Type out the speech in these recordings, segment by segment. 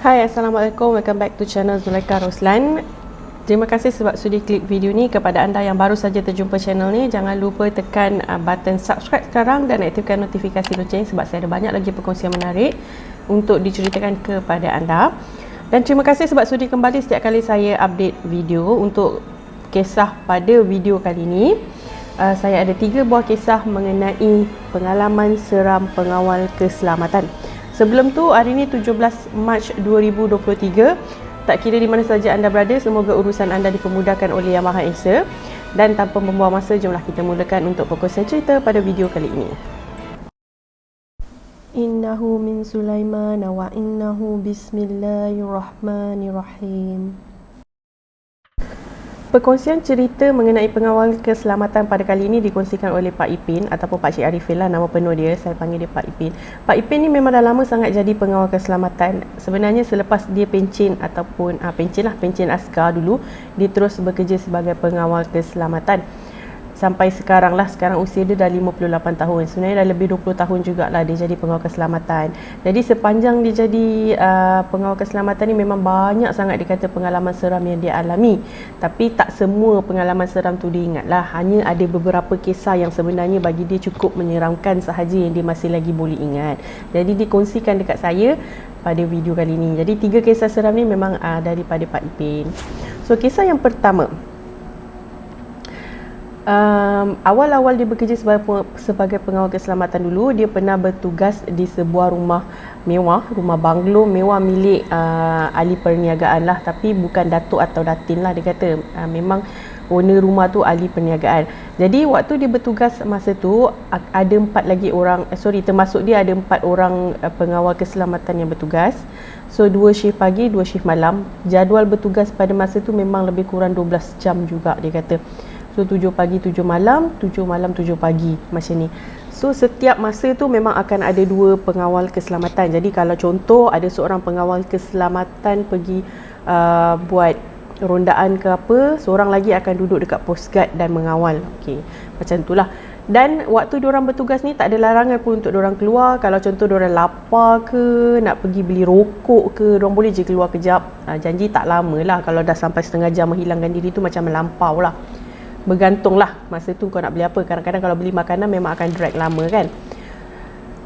Hai, Assalamualaikum. Welcome back to channel Zulaikha Roslan. Terima kasih sebab sudi klik video ni. Kepada anda yang baru saja terjumpa channel ni, jangan lupa tekan button subscribe sekarang dan aktifkan notifikasi loceng sebab saya ada banyak lagi perkongsian menarik untuk diceritakan kepada anda. Dan terima kasih sebab sudi kembali setiap kali saya update video. Untuk kisah pada video kali ini, saya ada 3 buah kisah mengenai pengalaman seram pengawal keselamatan. Sebelum tu, hari ini 17 Mac 2023. Tak kira di mana saja anda berada, semoga urusan anda dipermudahkan oleh Yang Maha Esa. Dan tanpa membuang masa, jomlah kita mulakan untuk perkongsian cerita pada video kali ini. Innahu min Sulaiman wa innahu bismillahirrahmanirrahim. Perkongsian cerita mengenai pengawal keselamatan pada kali ini dikongsikan oleh Pak Ipin ataupun Pak Cik Arifin lah nama penuh dia. Saya panggil dia Pak Ipin. Pak Ipin ni memang dah lama sangat jadi pengawal keselamatan. Sebenarnya selepas dia pencen ataupun pencen askar dulu, dia terus bekerja sebagai pengawal keselamatan. Sampai sekarang lah, sekarang usia dia dah 58 tahun. Sebenarnya dah lebih 20 tahun jugalah dia jadi pengawal keselamatan. Jadi sepanjang dia jadi pengawal keselamatan ni memang banyak sangat dikata pengalaman seram yang dia alami. Tapi tak semua pengalaman seram tu diingat lah. Hanya ada beberapa kisah yang sebenarnya bagi dia cukup menyeramkan sahaja yang dia masih lagi boleh ingat. Jadi dikongsikan dekat saya pada video kali ini. Jadi 3 kisah seram ni memang daripada Pak Ipin. So kisah yang pertama, awal-awal dia bekerja sebagai pengawal keselamatan dulu, dia pernah bertugas di sebuah rumah mewah, rumah banglo mewah milik ahli perniagaan lah, tapi bukan datuk atau datin lah dia kata. Memang owner rumah tu ahli perniagaan. Jadi waktu dia bertugas masa tu ada 4 lagi orang, termasuk dia ada 4 orang pengawal keselamatan yang bertugas. So 2 shift pagi, 2 shift malam. Jadual bertugas pada masa tu memang lebih kurang 12 jam juga dia kata. So 7 pagi 7 malam, 7 malam 7 pagi macam ni. So setiap masa tu memang akan ada 2 pengawal keselamatan. Jadi kalau contoh ada seorang pengawal keselamatan pergi buat rondaan ke apa, seorang lagi akan duduk dekat post guard dan mengawal. Okey, macam itulah. Dan waktu diorang bertugas ni tak ada larangan pun untuk diorang keluar. Kalau contoh diorang lapar ke, nak pergi beli rokok ke, diorang boleh je keluar kejap. Janji tak lama lah. Kalau dah sampai setengah jam menghilangkan diri tu macam melampau lah. Bergantunglah masa tu kau nak beli apa. Kadang-kadang kalau beli makanan memang akan drag lama kan.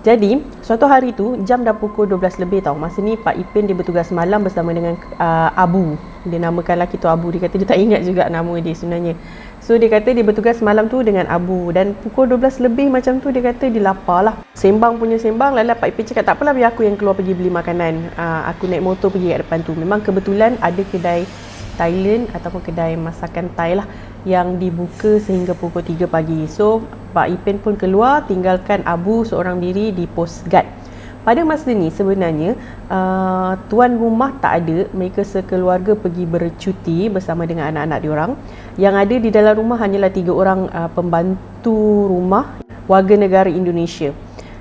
Jadi suatu hari tu jam dah pukul 12 lebih tau. Masa ni Pak Ipin dia bertugas malam bersama dengan Abu. Dia namakan lelaki tu Abu. Dia kata dia tak ingat juga nama dia sebenarnya. So dia kata dia bertugas malam tu dengan Abu. Dan pukul 12 lebih macam tu dia kata dia lapar lah. Sembang punya sembang. Lalu Pak Ipin cakap tak apalah biar aku yang keluar pergi beli makanan. Aku naik motor pergi kat depan tu. Memang kebetulan ada kedai Thailand ataupun kedai masakan Thai lah yang dibuka sehingga pukul 3 pagi. So Pak Ipin pun keluar tinggalkan Abu seorang diri di post guard. Pada masa ni sebenarnya tuan rumah tak ada. Mereka sekeluarga pergi bercuti bersama dengan anak-anak diorang. Yang ada di dalam rumah hanyalah 3 orang pembantu rumah warga negara Indonesia.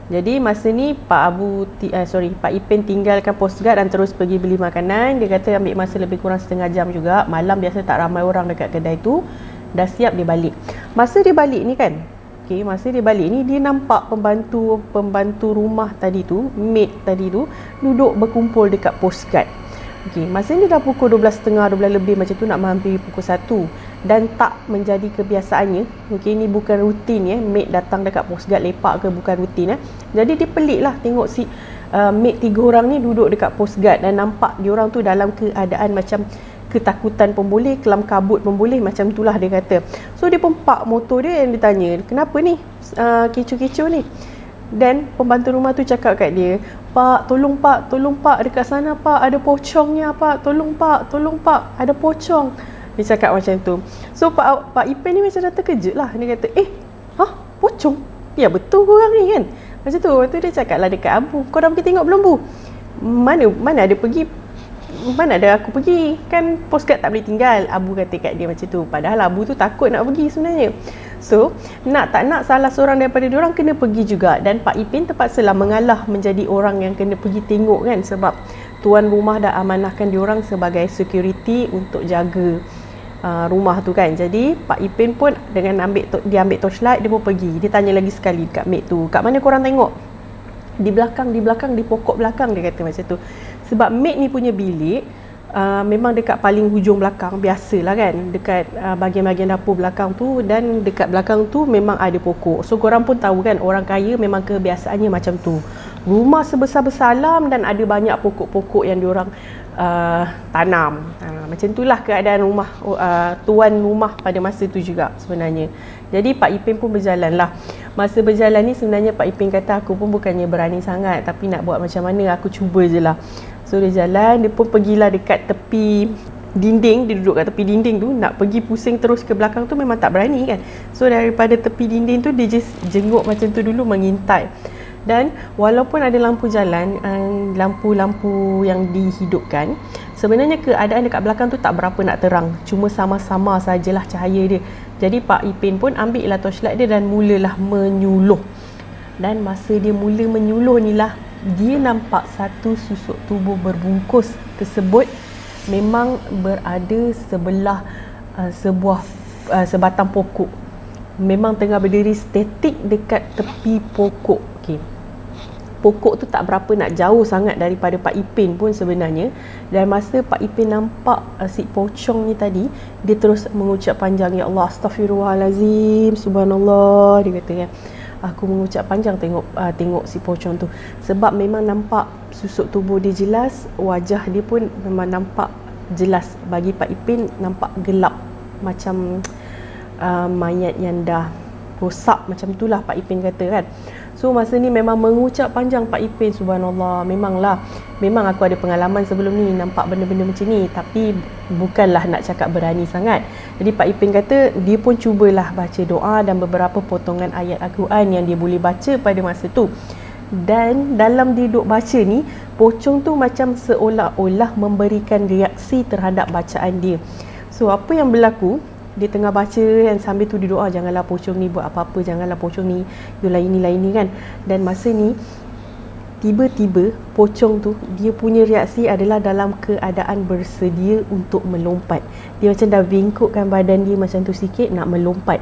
Jadi masa ni Pak Ipin tinggalkan post guard dan terus pergi beli makanan. Dia kata ambil masa lebih kurang setengah jam juga. Malam biasa tak ramai orang dekat kedai tu. Dah siap dia balik. Masa dia balik ni kan, masa dia balik ni dia nampak pembantu rumah tadi tu, maid tadi tu duduk berkumpul dekat post guard. Masa ni dah pukul 12.30, 12 lebih macam tu nak menghampiri pukul 1. Dan tak menjadi kebiasaannya. Ni bukan rutin maid datang dekat post guard lepak ke, bukan rutin Jadi dia pelik lah tengok si maid 3 orang ni duduk dekat post guard dan nampak diorang tu dalam keadaan macam ketakutan pun boleh, kelam kabut pun boleh, macam itulah dia kata. So dia pun park motor dia dan dia tanya, kenapa ni kecoh-kecoh ni? Dan pembantu rumah tu cakap kat dia, Pak, tolong pak, dekat sana pak, ada pocongnya pak, tolong pak, ada pocong. Dia cakap macam tu. So Pak Ipin ni macam dah terkejut lah. Dia kata, pocong? Ya betul korang ni kan? Macam tu. Lepas tu dia cakap lah dekat Abu, kau dah pergi tengok belum Bu? Mana ada pergi? Mana ada aku pergi? Kan post guard tak boleh tinggal. Abu kata kat dia macam tu. Padahal Abu tu takut nak pergi sebenarnya. So nak tak nak salah seorang daripada diorang kena pergi juga. Dan Pak Ipin terpaksalah mengalah menjadi orang yang kena pergi tengok kan. Sebab tuan rumah dah amanahkan diorang sebagai security untuk jaga rumah tu kan. Jadi Pak Ipin pun dengan dia ambil torchlight, dia pun pergi. Dia tanya lagi sekali kat maid tu, kat mana korang tengok? Di belakang, di pokok belakang, dia kata macam tu. Sebab maid ni punya bilik memang dekat paling hujung belakang, biasalah kan, dekat bahagian-bahagian dapur belakang tu, dan dekat belakang tu memang ada pokok. So korang pun tahu kan, orang kaya memang kebiasaannya macam tu. Rumah sebesar-besar alam dan ada banyak pokok-pokok yang diorang tanam. Macam itulah keadaan rumah tuan rumah pada masa tu juga sebenarnya. Jadi Pak Ipin pun berjalan lah. Masa berjalan ni sebenarnya Pak Ipin kata, aku pun bukannya berani sangat, tapi nak buat macam mana, aku cuba je lah. So dia jalan, dia pun pergilah dekat tepi dinding. Dia duduk kat tepi dinding tu, nak pergi pusing terus ke belakang tu memang tak berani kan. So daripada tepi dinding tu, dia just jenguk macam tu dulu, mengintai. Dan walaupun ada lampu jalan, lampu-lampu yang dihidupkan, sebenarnya keadaan dekat belakang tu tak berapa nak terang, cuma sama-sama sajalah cahaya dia. Jadi Pak Ipin pun ambil lah torchlight dia dan mulalah menyuluh. Dan masa dia mula menyuluh ni lah, dia nampak satu susuk tubuh berbungkus tersebut memang berada sebelah sebatang pokok. Memang tengah berdiri statik dekat tepi pokok. Okey. Pokok tu tak berapa nak jauh sangat daripada Pak Ipin pun sebenarnya. Dan masa Pak Ipin nampak si pocong ni tadi, dia terus mengucap panjang, ya Allah, astaghfirullahalazim, subhanallah, dia kata kan. Aku mengucap panjang tengok si pocong tu, sebab memang nampak susuk tubuh dia jelas, wajah dia pun memang nampak jelas. Bagi Pak Ipin nampak gelap, macam mayat yang dah rosak, macam itulah Pak Ipin kata kan. So masa ni memang mengucap panjang Pak Ipin, subhanallah. Memang aku ada pengalaman sebelum ni nampak benda-benda macam ni, tapi bukanlah nak cakap berani sangat. Jadi Pak Ipin kata dia pun cubalah baca doa dan beberapa potongan ayat Al-Quran yang dia boleh baca pada masa tu. Dan dalam dia duk baca ni, pocong tu macam seolah-olah memberikan reaksi terhadap bacaan dia. So apa yang berlaku, dia tengah baca kan, sambil tu dia doa, janganlah pocong ni buat apa-apa, janganlah pocong ni lain ni kan. Dan masa ni tiba-tiba pocong tu, dia punya reaksi adalah dalam keadaan bersedia untuk melompat. Dia macam dah bengkokkan badan dia macam tu sikit, nak melompat.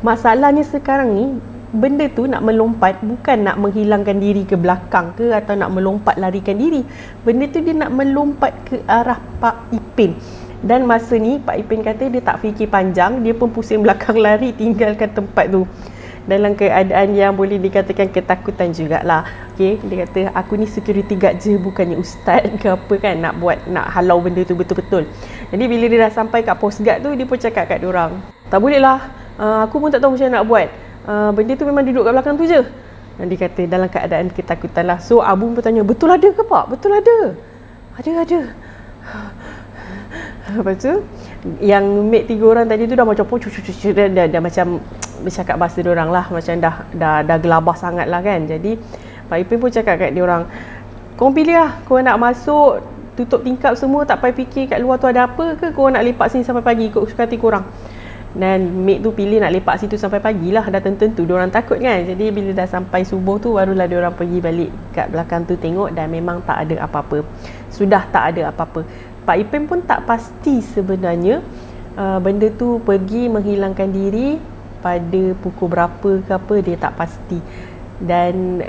Masalahnya sekarang ni, benda tu nak melompat bukan nak menghilangkan diri ke belakang ke, atau nak melompat larikan diri. Benda tu dia nak melompat ke arah Pak Ipin. Dan masa ni Pak Ipin kata dia tak fikir panjang, dia pun pusing belakang lari, tinggalkan tempat tu dalam keadaan yang boleh dikatakan ketakutan jugalah. Okay, dia kata, aku ni security guard je, bukannya ustaz ke apa kan, nak halau benda tu betul-betul. Jadi bila dia dah sampai kat post guard tu, dia pun cakap kat diorang, tak boleh lah, aku pun tak tahu macam mana nak buat, benda tu memang duduk kat belakang tu je. Dan dia kata dalam keadaan ketakutan lah. So Abu pun tanya, betul ada ke Pak? Betul ada. Ada. Lepas tu yang mate 3 orang tadi tu dah macam dah macam bercakap bahasa diorang lah, macam dah gelabah sangat lah kan. Jadi Pak Ipin pun cakap kat diorang, korang pilih lah, korang nak masuk tutup tingkap semua, tak payah fikir kat luar tu ada apa ke, korang nak lepak sini sampai pagi, ikut suka hati korang. Dan mate tu pilih nak lepak situ sampai pagi lah, dah tentu diorang takut kan. Jadi bila dah sampai subuh tu, barulah diorang pergi balik kat belakang tu tengok, dan memang tak ada apa-apa. Sudah tak ada apa-apa. Pak Ipin pun tak pasti sebenarnya benda tu pergi menghilangkan diri pada pukul berapa ke apa, dia tak pasti. Dan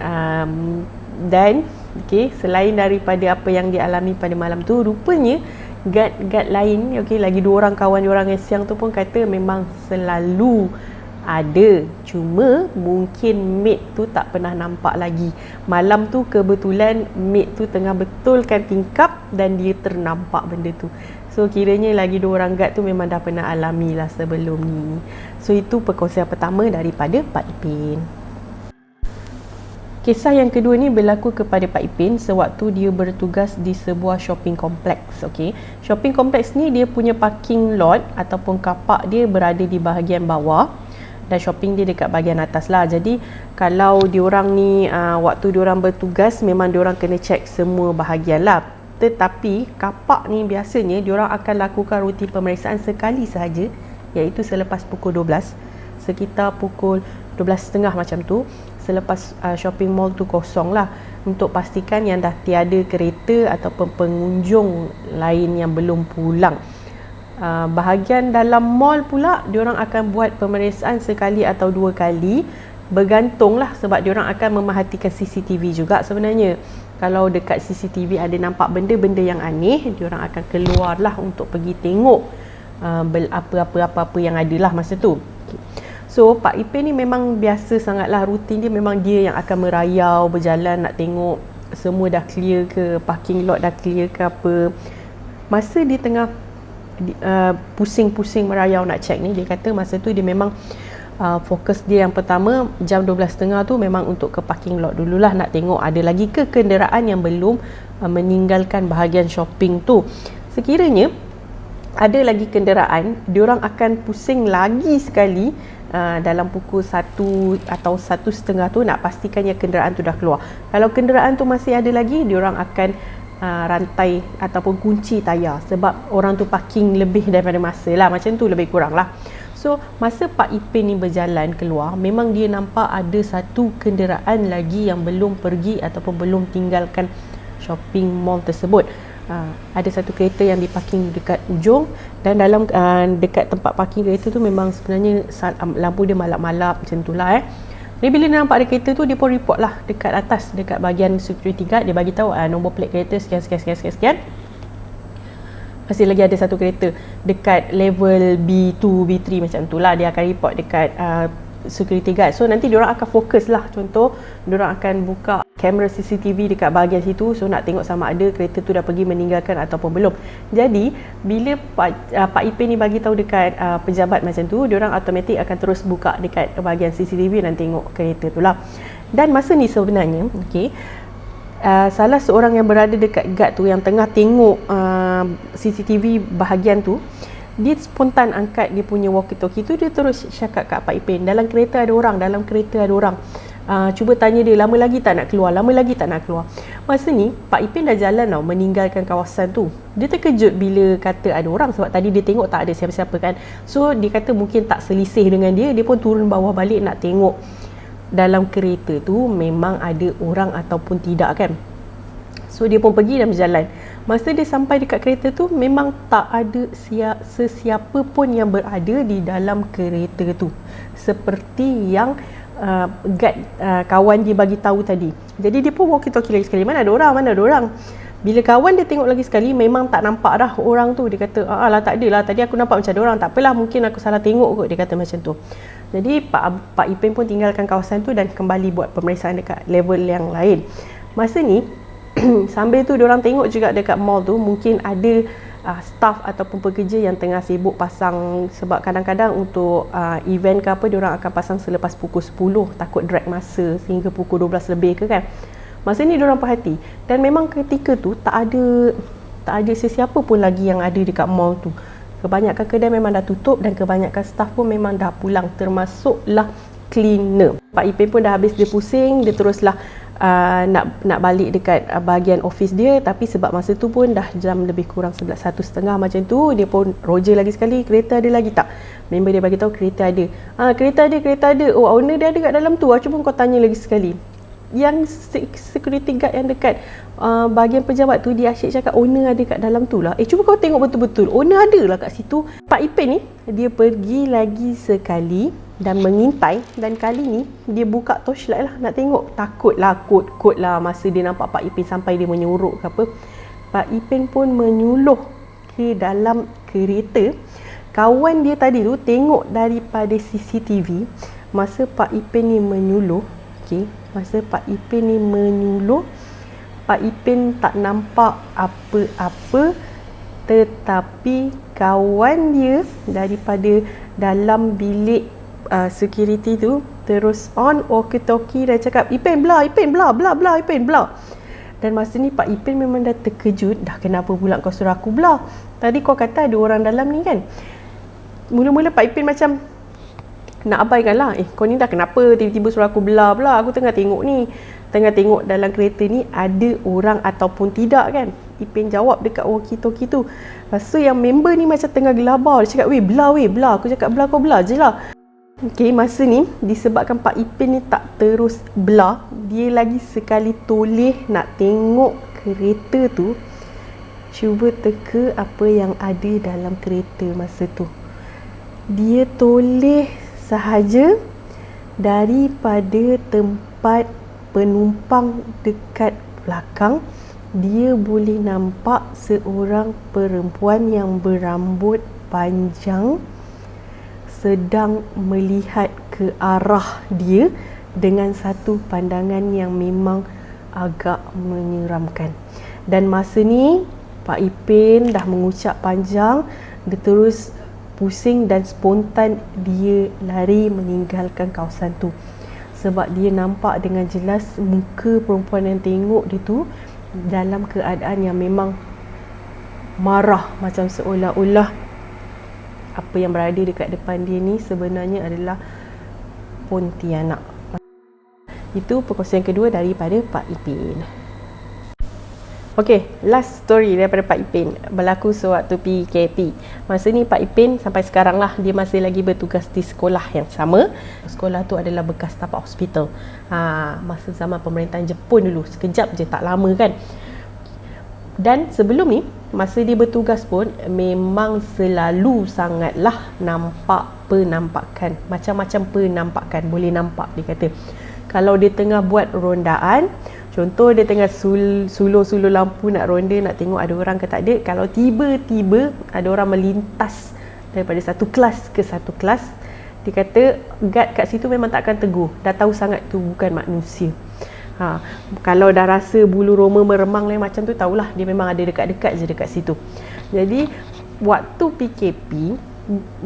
okay, selain daripada apa yang dialami pada malam tu, rupanya guard lain, okay, lagi 2 orang kawan diorang yang siang tu pun kata memang selalu ada, cuma mungkin mate tu tak pernah nampak lagi. Malam tu kebetulan mate tu tengah betulkan tingkap dan dia ternampak benda tu. So kiranya lagi 2 orang guard tu memang dah pernah alami lah sebelum ni. So itu perkongsian pertama daripada Pak Ipin. Kisah yang kedua ni berlaku kepada Pak Ipin sewaktu dia bertugas di sebuah shopping kompleks. Okay. Shopping kompleks ni dia punya parking lot ataupun kapak dia berada di bahagian bawah, dan shopping dia dekat bahagian atas lah. Jadi kalau diorang ni waktu diorang bertugas, memang diorang kena check semua bahagian lah. Tetapi kapak ni biasanya diorang akan lakukan rutin pemeriksaan sekali sahaja, iaitu selepas pukul 12, sekitar pukul 12.30 macam tu, selepas shopping mall tu kosong lah, untuk pastikan yang dah tiada kereta ataupun pengunjung lain yang belum pulang. Bahagian dalam mall pula, diorang akan buat pemeriksaan sekali atau 2 kali, bergantunglah, sebab diorang akan memerhatikan CCTV juga sebenarnya. Kalau dekat CCTV ada nampak benda-benda yang aneh, diorang akan keluarlah untuk pergi tengok apa-apa yang ada lah masa tu. So Pak Ipin ni memang biasa sangatlah, rutin dia memang dia yang akan merayau, berjalan nak tengok semua dah clear ke, parking lot dah clear ke apa. Masa dia tengah pusing-pusing merayau nak check ni, dia kata masa tu dia memang fokus dia yang pertama jam 12.30 tu memang untuk ke parking lot dululah, nak tengok ada lagi ke kenderaan yang belum meninggalkan bahagian shopping tu. Sekiranya ada lagi kenderaan, diorang akan pusing lagi sekali dalam pukul 1 atau 1.30 tu nak pastikan yang kenderaan tu dah keluar. Kalau kenderaan tu masih ada lagi, diorang akan rantai ataupun kunci tayar sebab orang tu parking lebih daripada masa lah, macam tu lebih kurang lah. So masa Pak Ipin ni berjalan keluar, memang dia nampak ada satu kenderaan lagi yang belum pergi ataupun belum tinggalkan shopping mall tersebut. Ada satu kereta yang diparking dekat ujung, dan dalam dekat tempat parking kereta tu memang sebenarnya lampu dia malap-malap macam tu lah. Jadi bila dia nampak ada kereta tu, dia pun report lah dekat atas, dekat bahagian security guard. Dia bagi tahu nombor plate kereta sekian. Masih lagi ada satu kereta dekat level B2, B3 macam tu lah. Dia akan report dekat security guard. So nanti diorang akan fokus lah. Contoh, diorang akan buka kamera CCTV dekat bahagian situ, so nak tengok sama ada kereta tu dah pergi meninggalkan ataupun belum. Jadi bila Pak Ipin ni bagi tahu dekat pejabat macam tu, diorang automatik akan terus buka dekat bahagian CCTV dan tengok kereta tu lah. Dan masa ni sebenarnya salah seorang yang berada dekat guard tu yang tengah tengok CCTV bahagian tu, dia spontan angkat dia punya walkie-talkie tu, dia terus cakap kat Pak Ipin, dalam kereta ada orang, cuba tanya dia lama lagi tak nak keluar. Masa ni Pak Ipin dah jalan tau, meninggalkan kawasan tu. Dia terkejut bila kata ada orang, sebab tadi dia tengok tak ada siapa-siapa kan. So dia kata mungkin tak selisih dengan dia pun turun bawah balik nak tengok dalam kereta tu memang ada orang ataupun tidak kan. So dia pun pergi dan berjalan. Masa dia sampai dekat kereta tu, memang tak ada sesiapa pun yang berada di dalam kereta tu, seperti yang guard kawan dia bagi tahu tadi. Jadi dia pun walkie-talkie lagi sekali, mana ada orang. Bila kawan dia tengok lagi sekali, memang tak nampak dah orang tu. Dia kata, alah tak adalah, tadi aku nampak macam ada orang, tak apalah, mungkin aku salah tengok kot, dia kata macam tu. Jadi Pak Ipin pun tinggalkan kawasan tu dan kembali buat pemeriksaan dekat level yang lain. Masa ni sambil tu diorang tengok juga dekat mall tu, mungkin ada staff ataupun pekerja yang tengah sibuk pasang, sebab kadang-kadang untuk event ke apa, diorang akan pasang selepas pukul 10, takut drag masa sehingga pukul 12 lebih ke kan. Masa ni diorang perhati, dan memang ketika tu tak ada sesiapa pun lagi yang ada dekat mall tu. Kebanyakan kedai memang dah tutup dan kebanyakan staff pun memang dah pulang, termasuklah cleaner. Pak Ipin pun dah habis dia pusing, dia teruslah nak balik dekat bahagian office dia, tapi sebab masa tu pun dah jam lebih kurang 1:30 macam tu, dia pun roger lagi sekali, kereta ada lagi tak? Member dia bagi tahu kereta ada. Kereta ada. Oh, owner dia ada kat dalam tu. Cuba kau tanya lagi sekali. Yang security guard yang dekat bahagian pejabat tu, dia asyik cakap owner ada kat dalam tu lah. Cuba kau tengok betul-betul, owner ada lah kat situ. Pak Ipin ni, dia pergi lagi sekali dan mengintai, dan kali ni dia buka torchlight lah nak tengok. Takutlah kot lah masa dia nampak Pak Ipin sampai dia menyuruh ke apa. Pak Ipin pun menyuluh ke dalam kereta. Kawan dia tadi tu tengok daripada CCTV masa Pak Ipin ni menyuluh. Pak Ipin tak nampak apa-apa, tetapi kawan dia daripada dalam bilik security tu terus on walkie-talkie dan cakap, Ipin blah. Dan masa ni Pak Ipin memang dah terkejut, dah kenapa pula kau suruh aku blah? Tadi kau kata ada orang dalam ni kan. Mula-mula Pak Ipin macam nak abaikan lah, kau ni dah kenapa tiba-tiba suruh aku blah. Aku tengah tengok dalam kereta ni ada orang ataupun tidak kan. Ipin jawab dekat walkie-talkie tu. Lepas tu yang member ni macam tengah gelabah, dia cakap blah. Aku cakap blah, kau blah je lah. Masa ni disebabkan Pak Ipin ni tak terus blah, dia lagi sekali toleh nak tengok kereta tu. Cuba teka apa yang ada dalam kereta masa tu. Dia toleh sahaja daripada tempat penumpang dekat belakang, dia boleh nampak seorang perempuan yang berambut panjang sedang melihat ke arah dia dengan satu pandangan yang memang agak menyeramkan. Dan masa ni Pak Ipin dah mengucap panjang, dia terus pusing dan spontan dia lari meninggalkan kawasan tu. Sebab dia nampak dengan jelas muka perempuan yang tengok dia tu dalam keadaan yang memang marah, macam seolah-olah apa yang berada dekat depan dia ni sebenarnya adalah Pontianak. Itu perkongsian kedua daripada Pak Ipin. Okey, last story daripada Pak Ipin berlaku sewaktu PKP. Masa ni Pak Ipin sampai sekarang lah, dia masih lagi bertugas di sekolah yang sama. Sekolah tu adalah bekas tapak hospital. Masa zaman pemerintahan Jepun dulu, sekejap je, tak lama kan. Dan sebelum ni, masa dia bertugas pun memang selalu sangatlah nampak penampakan, macam-macam penampakan boleh nampak. Dia kata kalau dia tengah buat rondaan, contoh dia tengah sulur-sulur lampu nak ronda, nak tengok ada orang ke tak ada, kalau tiba-tiba ada orang melintas daripada satu kelas ke satu kelas, dia kata guard kat situ memang tak akan tegur, dah tahu sangat tu bukan manusia. Kalau dah rasa bulu roma meremang lain macam tu, tahulah dia memang ada dekat-dekat je dekat situ. Jadi waktu PKP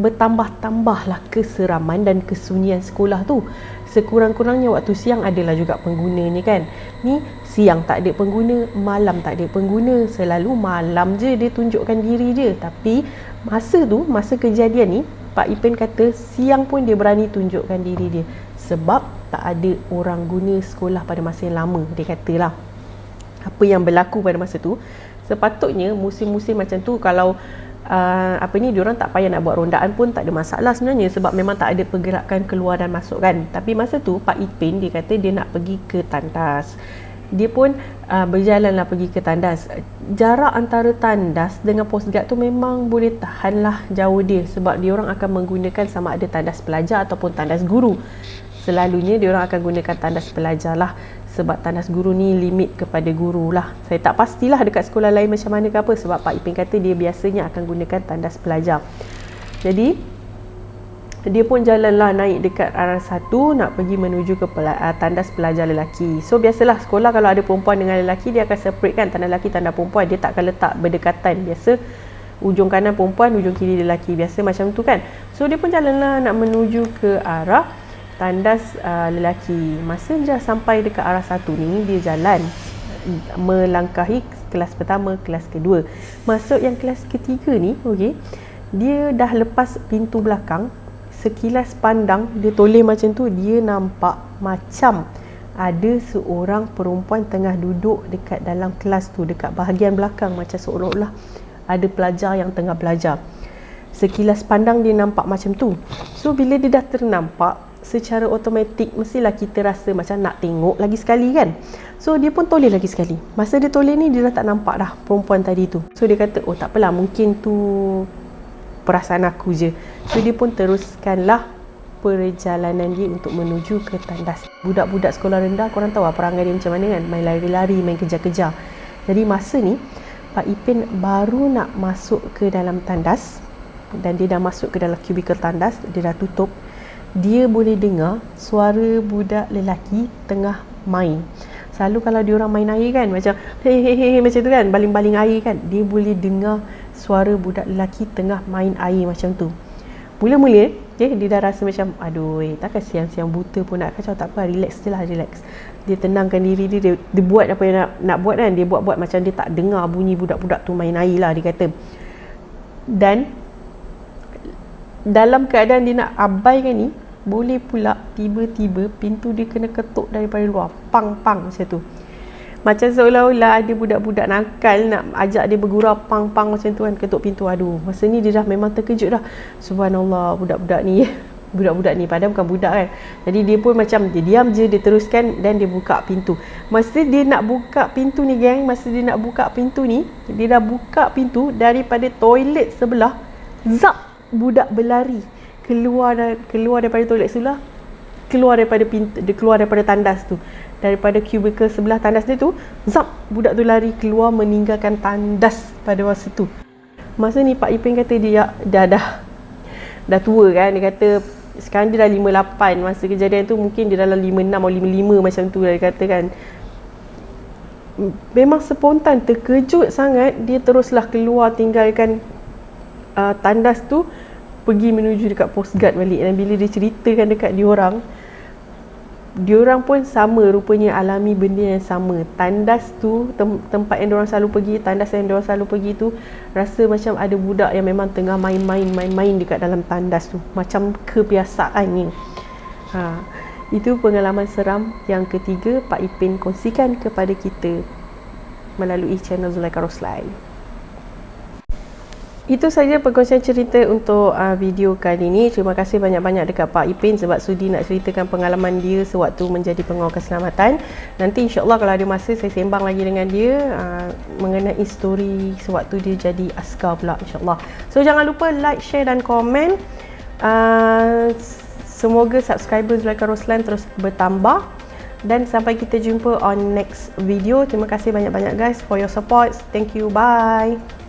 bertambah-tambahlah keseraman dan kesunyian sekolah tu. Sekurang-kurangnya waktu siang adalah juga penggunanya kan. Ni siang tak ada pengguna, malam tak ada pengguna. Selalu malam je dia tunjukkan diri je. Tapi masa tu, masa kejadian ni, Pak Ipin kata siang pun dia berani tunjukkan diri dia. Sebab tak ada orang guna sekolah pada masa yang lama, dia katalah. Apa yang berlaku pada masa tu, sepatutnya musim-musim macam tu kalau diorang tak payah nak buat rondaan pun tak ada masalah sebenarnya, sebab memang tak ada pergerakan keluar dan masuk kan. Tapi masa tu Pak Ipin dia kata dia nak pergi ke tandas. Dia pun berjalanlah pergi ke tandas. Jarak antara tandas dengan pos guard tu memang boleh tahanlah jauh dia, sebab diorang akan menggunakan sama ada tandas pelajar ataupun tandas guru. Selalunya diorang akan gunakan tandas pelajar lah, sebab tandas guru ni limit kepada guru lah. Saya tak pastilah dekat sekolah lain macam mana ke apa, sebab Pak Ipin kata dia biasanya akan gunakan tandas pelajar. Jadi dia pun jalanlah naik dekat arah satu nak pergi menuju ke tandas pelajar lelaki. So biasalah sekolah kalau ada perempuan dengan lelaki, dia akan separate kan, tandas lelaki, tandas perempuan. Dia takkan letak berdekatan. Biasa ujung kanan perempuan, ujung kiri lelaki. Biasa macam tu kan. So dia pun jalanlah nak menuju ke arah tandas lelaki. Masa dah sampai dekat arah satu ni, dia jalan melangkahi kelas pertama, kelas kedua. Masuk yang kelas ketiga ni, okey, dia dah lepas pintu belakang. Sekilas pandang, dia toleh macam tu, dia nampak macam ada seorang perempuan tengah duduk dekat dalam kelas tu, dekat bahagian belakang, macam seolah-olah ada pelajar yang tengah belajar. Sekilas pandang dia nampak macam tu. So bila dia dah ternampak, secara automatik mestilah kita rasa macam nak tengok lagi sekali kan. So dia pun toleh lagi sekali. Masa dia toleh ni, dia dah tak nampak dah perempuan tadi tu. So dia kata, oh tak apalah, mungkin tu perasaan aku je. So dia pun teruskanlah perjalanan dia untuk menuju ke tandas. Budak-budak sekolah rendah, korang tahu lah perangai dia macam mana kan, main lari-lari, main kejar-kejar. Jadi masa ni Pak Ipin baru nak masuk ke dalam tandas, dan dia dah masuk ke dalam kubikel tandas, dia dah tutup. Dia boleh dengar suara budak lelaki tengah main. Selalu kalau diorang main air kan, macam hehehe macam tu kan, baling-baling air kan, dia boleh dengar suara budak lelaki tengah main air macam tu. Mula-mula dia dah rasa macam aduh, takkan siang-siang buta pun nak kacau. Tak apa, relax je lah, relax. Dia tenangkan diri dia, dia buat apa yang nak buat kan. Dia buat macam dia tak dengar bunyi budak-budak tu main air lah, dia kata. Dan dalam keadaan dia nak abaikan ni, boleh pula tiba-tiba pintu dia kena ketuk daripada luar, pang-pang macam tu. Macam seolah-olah ada budak-budak nakal nak ajak dia bergurau, pang-pang macam tu kan, ketuk pintu. Aduh, masa ni dia dah memang terkejut dah. Subhanallah, budak-budak ni budak-budak ni padahal bukan budak kan. Jadi dia pun macam dia diam je, dia teruskan dan dia buka pintu. Masa dia nak buka pintu ni geng, masa dia nak buka pintu ni, dia dah buka pintu daripada toilet sebelah. Zap, budak berlari keluar daripada toilet sebelah, keluar daripada dia keluar daripada tandas tu, daripada cubicle sebelah tandas dia tu. Zap, budak tu lari keluar meninggalkan tandas pada masa tu. Masa ni Pak Ipin kata dia dah tua kan. Dia kata sekarang dia dah 58. Masa kejadian tu mungkin dia dalam 56 atau 55 macam tu lah dia kata kan. Memang spontan, terkejut sangat, dia teruslah keluar tinggalkan tandas tu, pergi menuju dekat Coast Guard balik. Dan bila dia ceritakan dekat diorang pun sama rupanya alami benda yang sama. Tandas tu, tempat yang diorang selalu pergi, tandas yang diorang selalu pergi tu, rasa macam ada budak yang memang tengah main-main dekat dalam tandas tu, macam kebiasaan ni. Itu pengalaman seram yang ketiga Pak Ipin kongsikan kepada kita melalui channel Zulaikha Roslan. Itu saja perkongsian cerita untuk video kali ini. Terima kasih banyak-banyak dekat Pak Ipin sebab sudi nak ceritakan pengalaman dia sewaktu menjadi pengawal keselamatan. Nanti insya-Allah kalau ada masa saya sembang lagi dengan dia mengenai story sewaktu dia jadi askar pula, insya-Allah. So jangan lupa like, share dan komen. Semoga subscriber Zulaikha Roslan terus bertambah. Dan sampai kita jumpa on next video. Terima kasih banyak-banyak guys for your support. Thank you. Bye.